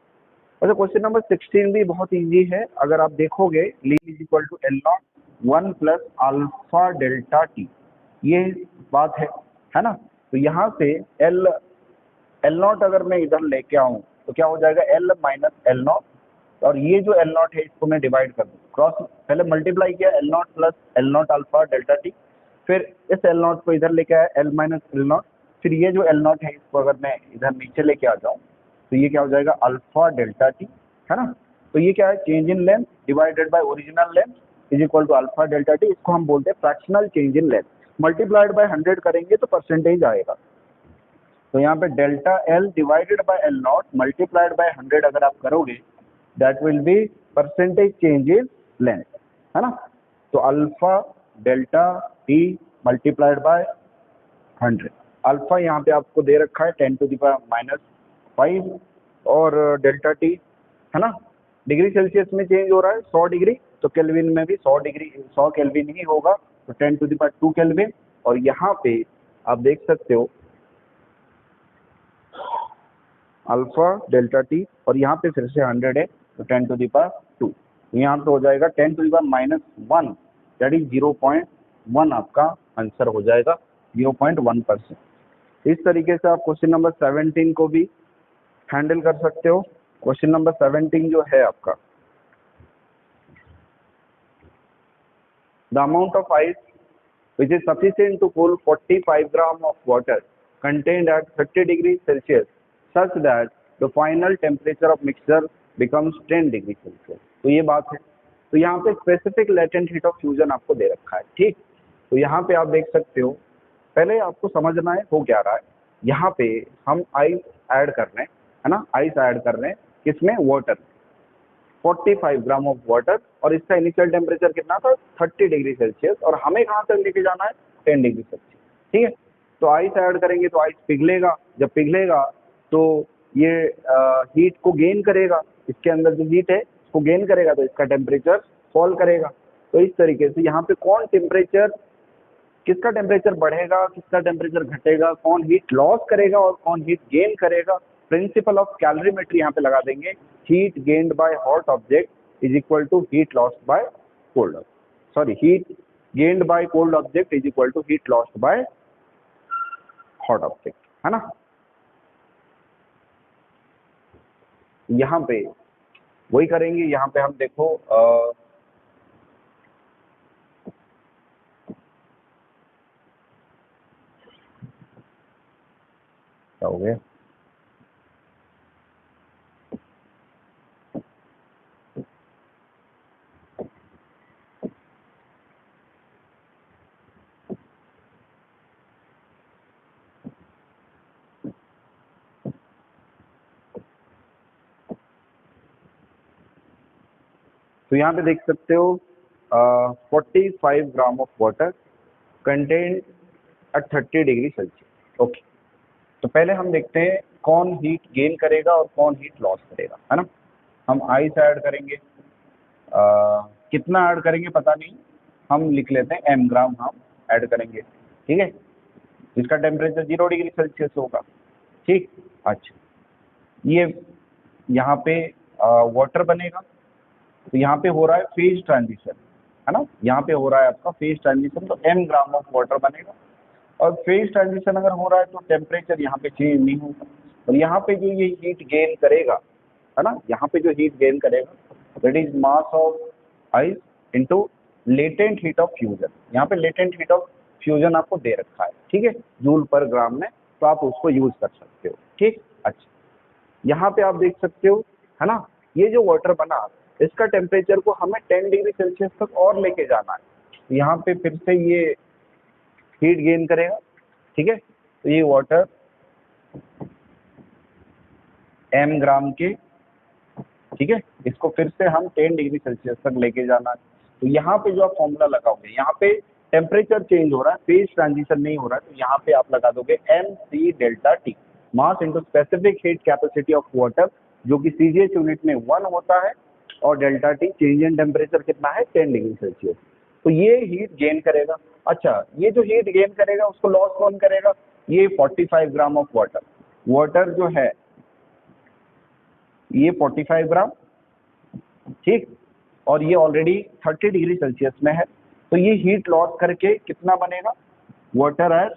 अच्छा, क्वेश्चन नंबर 16 भी बहुत इजी है, अगर आप देखोगे l is equal to l naught 1 plus alpha delta t, ये बात है ना। तो यहाँ से एल नॉट अगर मैं इधर लेके आऊँ तो क्या हो जाएगा एल माइनस एल नॉट, और ये जो एल नॉट है इसको मैं डिवाइड कर दूँ, क्रॉस पहले मल्टीप्लाई किया L not plus L not alpha delta T, फिर इस एल नॉट को इधर लेके आया एल माइनस एल नॉट, फिर ये जो एल नॉट है इसको अगर मैं इधर नीचे लेके आ जाऊँ तो ये क्या हो जाएगा अल्फा डेल्टा टी, है ना। तो ये क्या है change in length divided by original length is equal to alpha delta T, इसको हम बोलते हैं fractional change in length, multiplied by 100 करेंगे तो परसेंटेज आएगा। तो यहाँ पे delta L divided by L naught multiplied by 100 अगर आप करोगे that will be percentage change in length, है ना। तो alpha delta T multiplied by 100, alpha यहाँ पे आपको दे रखा है 10 टू द पावर माइनस 5, और डेल्टा टी, है ना, डिग्री सेल्सियस में चेंज हो रहा है 100 डिग्री, तो केल्विन में भी 100 केल्विन ही होगा, तो 10 टू द पावर 2 केल्विन, और यहाँ पे आप देख सकते हो अल्फा डेल्टा टी, और यहाँ पे फिर से 100 है तो 10 टू द पावर 2, यहाँ पे हो जाएगा 10 to the power minus 1, that is 0.1 आपका आंसर हो जाएगा, 0.1%। इस तरीके से आप क्वेश्चन नंबर 17 को भी हैंडल कर सकते हो। क्वेश्चन नंबर 17 जो है आपका, the amount of ice which is sufficient to cool 45 gram of water contained at 30 degrees Celsius such that the final temperature of mixture becomes 10 degree Celsius। तो ये बात है। तो यहाँ पे specific latent heat of fusion आपको दे रखा है, ठीक। तो यहाँ पे आप देख सकते हो, पहले आपको समझना है हो क्या रहा है। यहाँ पे हम आइस ऐड कर रहे हैं, है ना, आइस ऐड कर रहे हैं किसमें, वाटर, 45 ग्राम ऑफ वाटर, और इसका इनिशियल टेम्परेचर कितना था 30 डिग्री सेल्सियस, और हमें कहाँ तक लेके जाना है 10 डिग्री सेल्सियस, ठीक है। तो आइस ऐड करेंगे तो आइस पिघलेगा, जब पिघलेगा तो ये हीट को गेन करेगा, इसके अंदर जो हीट है उसको गेन करेगा, तो इसका टेम्परेचर फॉल करेगा। तो इस तरीके से यहाँ पे कौन टेम्परेचर किसका टेम्परेचर बढ़ेगा, किसका टेम्परेचर घटेगा, कौन हीट लॉस करेगा और कौन हीट गेन करेगा। प्रिंसिपल ऑफ कैलोरीमेट्री यहाँ पे लगा देंगे, heat gained by hot object is equal to heat lost by cold, sorry heat gained by cold object is equal to heat lost by hot object, है ना। यहाँ पे वही करेंगे, यहाँ पे हम देखो क्या हो गया, तो यहाँ पे देख सकते हो 45 gram of water contain at 30 degree Celsius. Okay, तो पहले हम देखते हैं कौन हीट गेन करेगा और कौन हीट लॉस करेगा, है ना। हम आइस ऐड करेंगे, कितना ऐड करेंगे पता नहीं, हम लिख लेते हैं m ग्राम हम ऐड करेंगे, ठीक है। इसका टेम्परेचर 0 डिग्री सेल्सियस होगा, ठीक। अच्छा, ये यहाँ पे वाटर बनेगा, तो यहाँ पे हो रहा है फेज ट्रांजिशन, है ना। यहाँ पे हो रहा है आपका फेज ट्रांजिशन, तो m ग्राम ऑफ वाटर बनेगा। और फेज ट्रांजिशन अगर हो रहा है तो टेम्परेचर यहाँ पे चेंज नहीं होगा। और यहाँ पे जो ये हीट गेन करेगा, है ना, यहाँ पे जो हीट गेन करेगा that is mass of ice into latent heat of fusion. यहाँ पे लेटेंट हीट ऑफ फ्यूजन आपको दे रखा है, ठीक है, जूल पर ग्राम में, तो आप उसको यूज कर सकते हो, ठीक। अच्छा, यहाँ पे आप देख सकते हो, है ना, ये जो वाटर बना इसका टेम्परेचर को हमें 10 डिग्री सेल्सियस तक और लेके जाना है। यहाँ पे फिर से ये हीट गेन करेगा, ठीक है। तो ये वाटर m ग्राम के, ठीक है, इसको फिर से हम 10 डिग्री सेल्सियस तक लेके जाना है। तो यहाँ पे जो आप फॉर्मूला लगाओगे, यहाँ पे टेम्परेचर चेंज हो रहा है, फेज ट्रांजिशन नहीं हो रहा है, तो यहाँ पे आप लगा दोगे mc delta T, mass into specific heat capacity of water, जो कि सीजीएच यूनिट में 1 होता है, और delta T change in temperature कितना है 10 डिग्री सेल्सियस। तो ये हीट गेन करेगा। अच्छा, ये जो हीट गेन करेगा उसको लॉस कौन करेगा, ये 45 ग्राम ऑफ वाटर, वाटर जो है ये 45 ग्राम, ठीक, और ये ऑलरेडी 30 डिग्री सेल्सियस में है, तो ये हीट लॉस करके कितना बनेगा, वाटर एट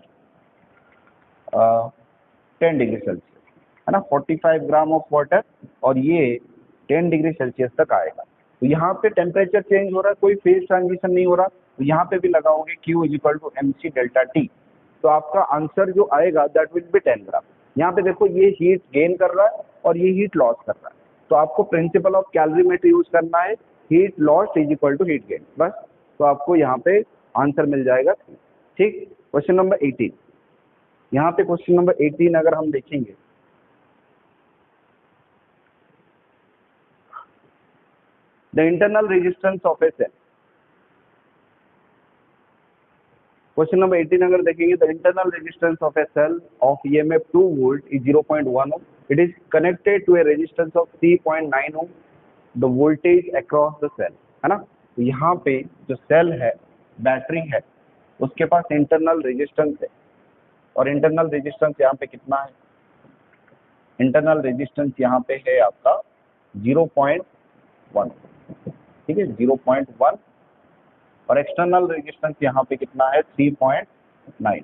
10 डिग्री सेल्सियस, है ना। 45 ग्राम ऑफ वाटर और ये 10 डिग्री सेल्सियस तक आएगा। तो यहाँ पे टेम्परेचर चेंज हो रहा है, कोई फेज ट्रांजिशन नहीं हो रहा, तो यहाँ पे भी लगाओगे Q is equal to MC delta T, तो आपका आंसर जो आएगा दैट विल बी 10 ग्राम। यहाँ पे देखो ये हीट गेन कर रहा है और ये हीट लॉस कर रहा है, तो आपको प्रिंसिपल ऑफ कैलोरीमेट्री यूज करना है, heat loss is equal to heat gain, बस। तो आपको यहाँ पे आंसर मिल जाएगा, ठीक। क्वेश्चन नंबर 18, यहाँ पे क्वेश्चन नंबर 18 अगर हम देखेंगे, the internal resistance of a cell, question number 18 अगर देखेंगे, the internal resistance of a cell of EMF 2 volt is 0.1 ohm, it is connected to a resistance of 3.9 ohm, the voltage across the cell, है ना। तो यहाँ पे जो cell है, battery है, उसके पास इंटरनल रेजिस्टेंस है, और इंटरनल रेजिस्टेंस यहाँ पे कितना है, इंटरनल रेजिस्टेंस यहाँ पे है आपका 0.1, ठीक है, 0.1, और एक्सटर्नल रेजिस्टेंस यहाँ पे कितना है 3.9,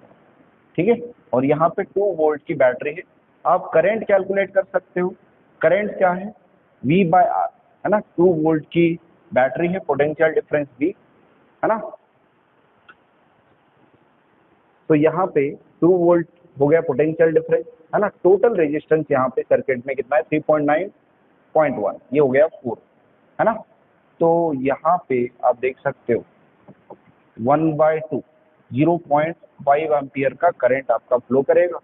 ठीक है। और यहाँ पे 2 वोल्ट की बैटरी है। आप करंट कैलकुलेट कर सकते हो, करंट क्या है V/R, है ना, 2 वोल्ट की बैटरी है, पोटेंशियल डिफरेंस V, है ना। तो यहाँ पे 2 वोल्ट हो गया पोटेंशियल डिफरेंस, है ना। टोटल रेजिस्टेंस यहाँ पे सर्किट में कितना है 3.9.1, ये हो गया 4, है ना। तो यहाँ पे आप देख सकते हो 1/2 0.5 एम्पियर का करंट आपका फ्लो करेगा,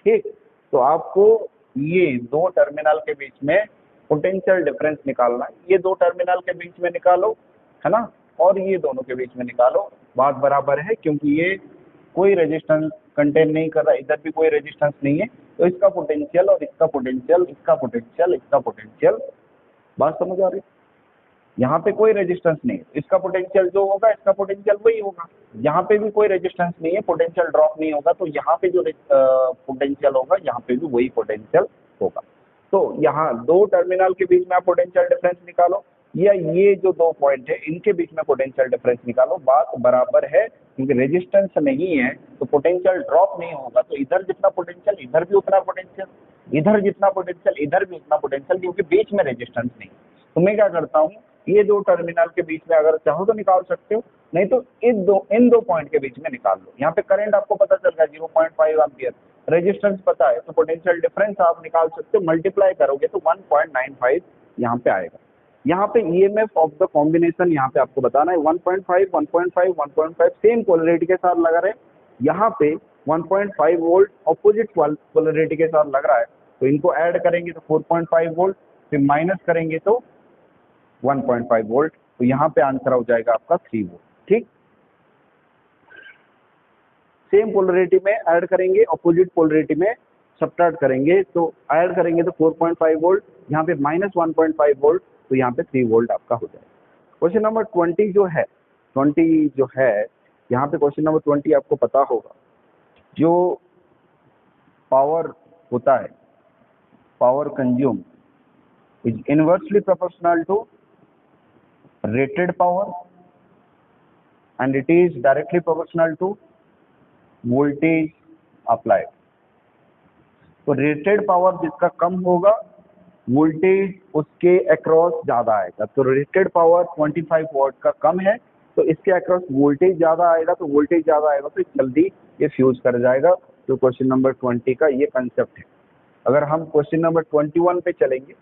ठीक। तो आपको ये 2 टर्मिनल के बीच में पोटेंशियल डिफरेंस निकालना है, ये 2 टर्मिनल के बीच में निकालो, है ना, और ये दोनों के बीच में निकालो, बात बराबर है, क्योंकि ये कोई रेजिस्टेंस कंटेन नहीं कर रहा, इधर भी कोई रेजिस्टेंस नहीं है, तो इसका पोटेंशियल और इसका पोटेंशियल, इसका पोटेंशियल, इसका पोटेंशियल, बात समझ आ रही है। यहाँ पे कोई रेजिस्टेंस नहीं है, इसका पोटेंशियल जो होगा इसका पोटेंशियल वही होगा। यहाँ पे भी कोई रेजिस्टेंस नहीं है, पोटेंशियल ड्रॉप नहीं होगा, तो यहाँ पे जो पोटेंशियल होगा यहाँ पे भी वही पोटेंशियल होगा। तो यहाँ दो टर्मिनल के बीच में आप पोटेंशियल डिफरेंस निकालो, या ये जो दो पॉइंट है इनके बीच में पोटेंशियल डिफरेंस निकालो, बात बराबर है। क्योंकि रेजिस्टेंस नहीं है तो पोटेंशियल ड्रॉप नहीं होगा, तो इधर जितना पोटेंशियल इधर भी उतना पोटेंशियल, इधर जितना पोटेंशियल इधर भी उतना पोटेंशियल, क्योंकि बीच में रेजिस्टेंस नहीं। तो मैं क्या करता हूँ, ये दो टर्मिनल के बीच में अगर चाहो तो निकाल सकते हो, नहीं तो इन दो पॉइंट के बीच में निकाल लो। यहाँ पे करंट आपको पता चल गया 0.5 एम्पियर, रेजिस्टेंस पता है, तो पोटेंशियल डिफरेंस आप निकाल सकते हो, मल्टीप्लाई करोगे तो 1.95 यहाँ पे आएगा। यहाँ पे ईएमएफ ऑफ द कॉम्बिनेशन यहाँ पे आपको बताना है 1.5 1.5 1.5 सेम पोलरिटी के साथ लगा रहे, यहाँ पे 1.5 वोल्ट अपोजिट पोलरिटी के साथ लग रहा है, तो इनको ऐड करेंगे तो 4.5 वोल्ट, फिर माइनस करेंगे तो 1.5 वोल्ट, तो यहाँ पे आंसर हो जाएगा आपका 3 वोल्ट। ठीक, सेम पोलरिटी में ऐड करेंगे, अपोजिट पोलरिटी में सब्ट्रैक्ट करेंगे, तो ऐड करेंगे तो 4.5 वोल्ट, यहाँ पे माइनस 1.5 वोल्ट, तो यहाँ पे 3 वोल्ट आपका हो जाएगा। क्वेश्चन नंबर 20 जो है यहाँ पे क्वेश्चन नंबर 20 आपको पता होगा, जो पावर होता है, power consume is inversely proportional to rated power and it is directly proportional to voltage applied। तो रेटेड पावर जिसका कम होगा वोल्टेज उसके अक्रॉस ज्यादा आएगा, तो रेटेड पावर 25 वॉट का कम है तो इसके अक्रॉस वोल्टेज ज्यादा आएगा, तो वोल्टेज ज्यादा आएगा तो जल्दी ये फ्यूज कर जाएगा। तो क्वेश्चन नंबर 20 का ये कंसेप्ट है। अगर हम क्वेश्चन नंबर 21 पे चलेंगे,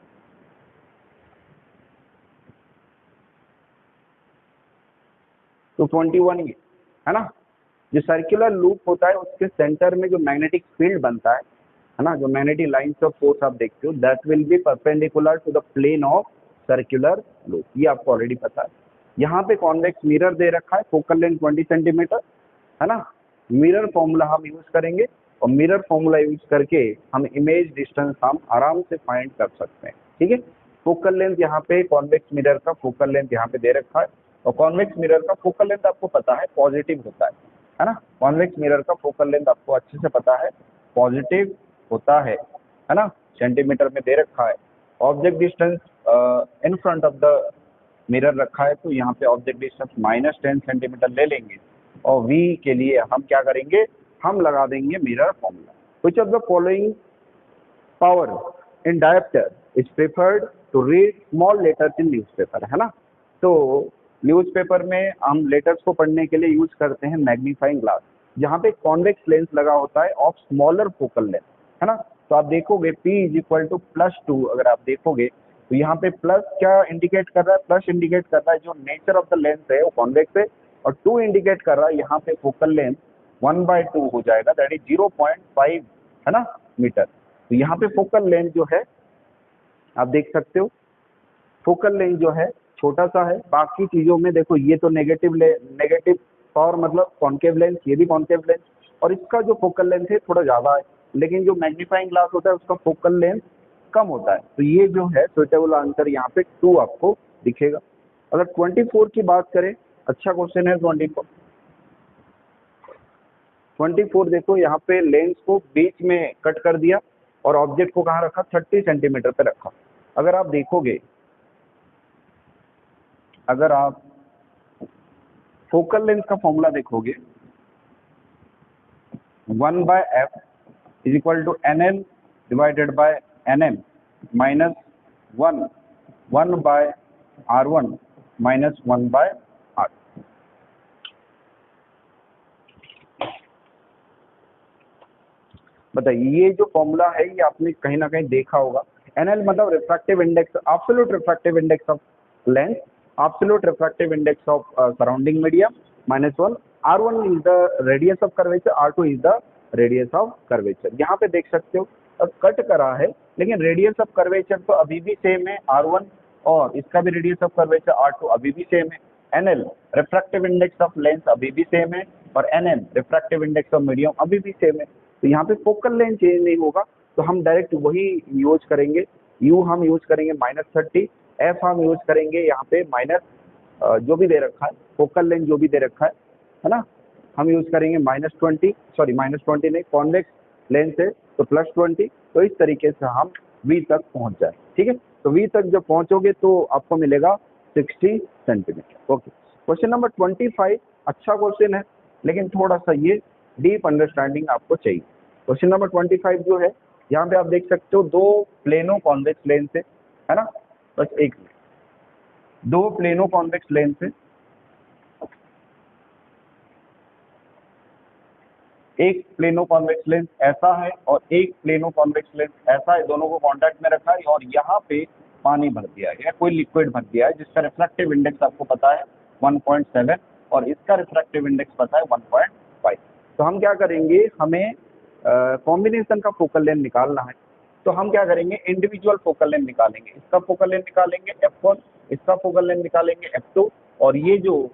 तो 21 ये है ना, जो सर्कुलर लूप होता है उसके सेंटर में जो मैग्नेटिक फील्ड बनता है ना, जो मैग्नेटिक लाइंस ऑफ फोर्स आप देखते हो, that will be perpendicular to the plane of circular loop, ये आपको ऑलरेडी पता है। यहाँ पे कॉन्वेक्स मिरर दे रखा है, फोकल लेंथ 20 सेंटीमीटर है ना, मिरर फॉर्मूला हम यूज करेंगे, और मिरर फॉर्मूला यूज करके हम इमेज डिस्टेंस हम आराम से फाइंड कर सकते हैं। ठीक है, फोकल लेंथ यहाँ पे कॉन्वेक्स मिरर का फोकल लेंथ यहाँ पे दे रखा है, और कॉन्वेक्स मिरर का फोकल लेंथ आपको पता है पॉजिटिव होता है ना, कॉन्वेक्स मिरर का फोकल लेंथ आपको अच्छे से पता है पॉजिटिव होता है ना, सेंटीमीटर में दे रखा है। Object distance in front of the mirror रखा है, तो यहाँ पे ऑब्जेक्ट डिस्टेंस -10 सेंटीमीटर ले लेंगे, और v के लिए हम क्या करेंगे, हम लगा देंगे mirror formula. Which of the following power in dioptre is preferred to read small letters in newspaper, है ना। तो न्यूज़पेपर में हम लेटर्स को पढ़ने के लिए यूज करते हैं मैग्नीफाइंग ग्लास, जहाँ पे कॉन्वेक्स लेंस लगा होता है ऑफ स्मॉलर फोकल लेंथ, है ना। तो आप देखोगे P = +2, अगर आप देखोगे तो यहाँ पे प्लस क्या इंडिकेट कर रहा है, प्लस इंडिकेट कर रहा है जो नेचर ऑफ द लेंस है वो कॉन्वेक्स है, और 2 इंडिकेट कर रहा है यहाँ पे फोकल लेंथ 1/2 हो जाएगा, दैट इज 0.5 है ना मीटर। तो यहाँ पे फोकल लेंथ जो है आप देख सकते हो, फोकल लेंथ जो है छोटा सा है, बाकी चीजों में देखो ये तो नेगेटिव पावर मतलब कॉन्केव लेंस, ये भी कॉन्केव लेंस, और इसका जो फोकल लेंथ है थोड़ा ज्यादा है, लेकिन जो मैग्नीफाइंग ग्लास होता है उसका फोकल लेंथ कम होता है। तो ये जो है सुइटेबल आंसर यहाँ पे 2 आपको दिखेगा। अगर 24 की बात करें, अच्छा क्वेश्चन है 24 देखो, यहाँ पे लेंस को बीच में कट कर दिया और ऑब्जेक्ट को कहाँ रखा, 30 सेंटीमीटर पे रखा। अगर आप देखोगे, अगर आप फोकल लेंथ का फॉर्मूला देखोगे 1/f = NL / NM -1 1/R1 - 1/R। बताइए, ये जो फॉर्मूला है ये आपने कहीं ना कहीं देखा होगा। NL मतलब refractive index, absolute refractive index of lens, absolute refractive index of surrounding medium -1, R1 is the radius of curvature, R2 is the radius of curvature। यहाँ पे देख सकते हो कट करा है, लेकिन रेडियस ऑफ कर्वेचर तो अभी भी सेम है R1, और इसका भी रेडियस ऑफ कर्वेचर R2 अभी भी सेम है। NL refractive index of lens अभी भी सेम है, और NM refractive index of medium अभी भी सेम है। तो यहाँ पे फोकल लेंथ चेंज नहीं होगा, तो हम डायरेक्ट वही यूज करेंगे, U हम यूज करेंगे -30, एफ हम यूज करेंगे यहाँ पे माइनस जो भी दे रखा है, फोकल लेंथ जो भी दे रखा है ना, हम यूज करेंगे -20, सॉरी -20 नहीं, कॉन्वेक्स लेंस है तो +20। तो इस तरीके से हम वी तक पहुंच जाए, ठीक है। तो वी तक जब पहुंचोगे तो आपको मिलेगा 60 सेंटीमीटर। ओके, क्वेश्चन नंबर 25 अच्छा क्वेश्चन है, लेकिन थोड़ा सा ये डीप अंडरस्टैंडिंग आपको चाहिए। क्वेश्चन नंबर 25 जो है, यहाँ पे आप देख सकते हो 2 प्लेनो कॉन्वेक्स लेंस है ना, बस एक 2 प्लेनो कॉन्वेक्स लेंस है, एक प्लेनो कॉन्वेक्स लेंस ऐसा है और एक प्लेनो कॉन्वेक्स लेंस ऐसा है, दोनों को कांटेक्ट में रखा है और यहाँ पे पानी भर दिया है या कोई लिक्विड भर दिया है, जिसका रिफ्रैक्टिव इंडेक्स आपको पता है 1.7 और इसका रिफ्रैक्टिव इंडेक्स पता है 1.5। तो हम क्या करेंगे, हमें कॉम्बिनेशन का फोकल लेंथ निकालना है। तो हम क्या करेंगे, इंडिविजुअल फोकल लेंथ निकालेंगे, इसका फोकल लेंथ निकालेंगे f1, इसका फोकल लेंथ निकालेंगे f2, और ये जो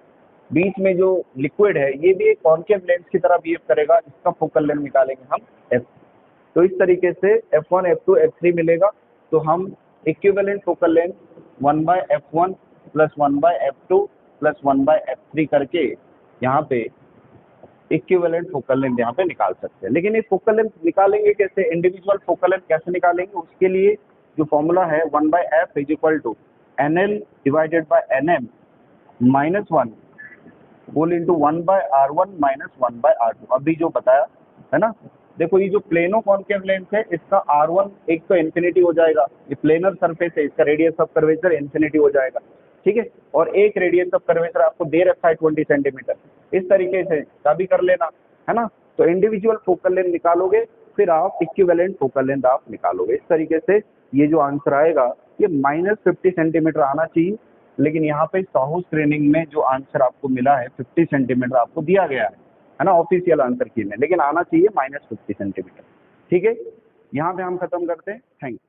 बीच में जो लिक्विड है ये भी एक कॉन्केव लेंस की तरह बिहेव करेगा, इसका फोकल लेंथ निकालेंगे हम f। तो इस तरीके से f1 f2 f3 मिलेगा। तो हम equivalent focal length 1/f1 plus 1/f2 plus 1/f3 करके यहाँ पे इक्विवेलेंट फोकल लेंथ यहाँ पे निकाल सकते हैं। लेकिन ये फोकल लेंथ निकालेंगे कैसे, इंडिविजुअल फोकल लेंथ कैसे निकालेंगे, उसके लिए जो फॉर्मूला है 1/f is equal to NL divided by NM -1 whole into 1/r1 minus 1/r2। अभी जो बताया है ना, देखो ये जो प्लेनो कॉन्केव लेंस है इसका R1 एक तो इन्फिनिटी हो जाएगा, ये प्लेनर सरफेस है, इसका रेडियस ऑफ कर्वेचर इन्फिनिटी हो जाएगा, ठीक है। और एक रेडियस ऑफ कर्वेचर आपको दे रखा है 20 सेंटीमीटर, इस तरीके से का भी कर लेना है ना। तो इंडिविजुअल फोकल लेंथ निकालोगे, फिर आप इक्विवेलेंट फोकल लेंथ आप निकालोगे। इस तरीके से ये जो आंसर आएगा ये -50 सेंटीमीटर आना चाहिए, लेकिन यहाँ पे साहू स्क्रीनिंग में जो आंसर आपको मिला है 50 सेंटीमीटर आपको दिया गया है ना, ऑफिशियल आंसर की में, लेकिन आना चाहिए -50 सेंटीमीटर, ठीक है। यहाँ पे हम खत्म करते हैं, थैंक यू।